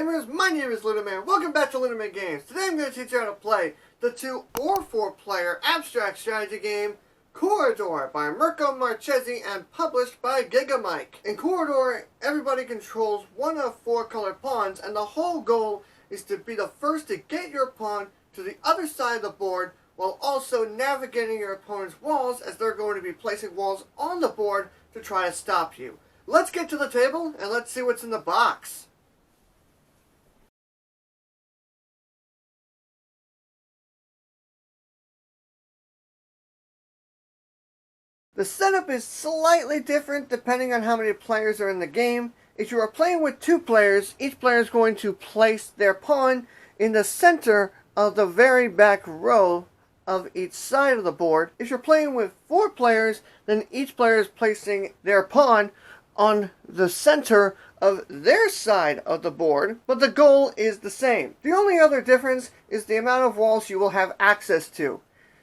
gamers, my name is LeunameGames. Welcome back to LeunameGames. Today I'm going to teach you how to play the 2 or 4 player abstract strategy game Quoridor by Mirko Marchesi and published by Gigamic. In Quoridor, everybody controls one of 4 colored pawns, and the whole goal is to be the first to get your pawn to the other side of the board while also navigating your opponent's walls, as they're going to be placing walls on the board to try to stop you. Let's get to the table and let's see what's in the box. The setup is slightly different depending on how many players are in the game. If you are playing with 2 players, each player is going to place their pawn in the center of the very back row of each side of the board. If you're playing with 4 players, then each player is placing their pawn on the center of their side of the board, but the goal is the same. The only other difference is the amount of walls you will have access to.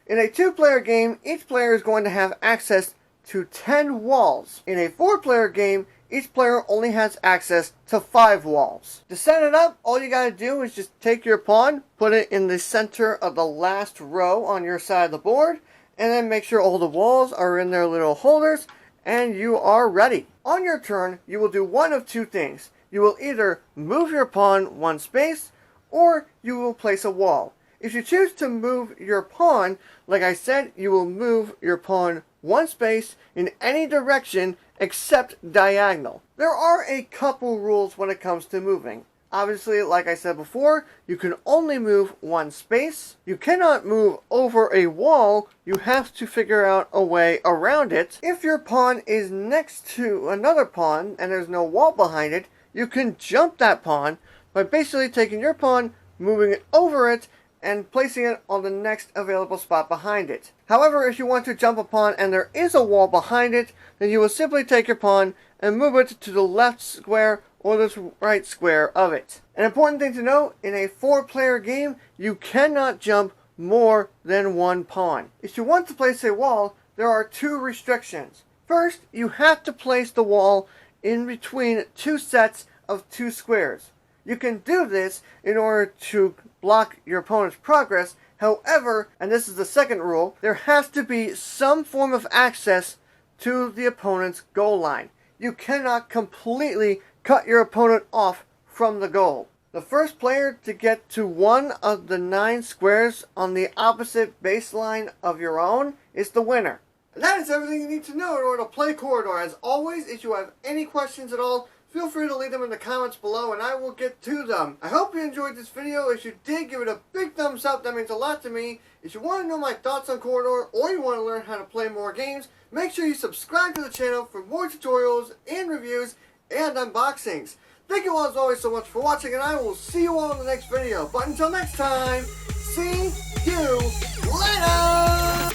In a 2-player game, each player is going to have access to 10 walls. In a 4-player game, each player only has access to 5 walls. To set it up, all you gotta do is just take your pawn, put it in the center of the last row on your side of the board, and then make sure all the walls are in their little holders, and you are ready. On your turn, you will do one of 2 things. You will either move your pawn 1 space, or you will place a wall. If you choose to move your pawn, like I said, you will move your pawn 1 space in any direction except diagonal. There are a couple rules when it comes to moving. Obviously, like I said before, you can only move 1 space. You cannot move over a wall. You have to figure out a way around it. If your pawn is next to another pawn and there's no wall behind it, you can jump that pawn by basically taking your pawn, moving it over it, and placing it on the next available spot behind it. However, if you want to jump a pawn and there is a wall behind it, then you will simply take your pawn and move it to the left square or the right square of it. An important thing to note, in a 4-player game, you cannot jump more than 1 pawn. If you want to place a wall, there are 2 restrictions. First, you have to place the wall in between 2 sets of 2 squares. You can do this in order to block your opponent's progress. However, and this is the second rule, there has to be some form of access to the opponent's goal line. You cannot completely cut your opponent off from the goal. The first player to get to one of the 9 squares on the opposite baseline of your own is the winner. And that is everything you need to know in order to play Quoridor. As always, if you have any questions at all, feel free to leave them in the comments below and I will get to them. I hope you enjoyed this video. If you did, give it a big thumbs up. That means a lot to me. If you want to know my thoughts on Quoridor or you want to learn how to play more games, make sure you subscribe to the channel for more tutorials and reviews and unboxings. Thank you all as always so much for watching, and I will see you all in the next video. But until next time, see you later!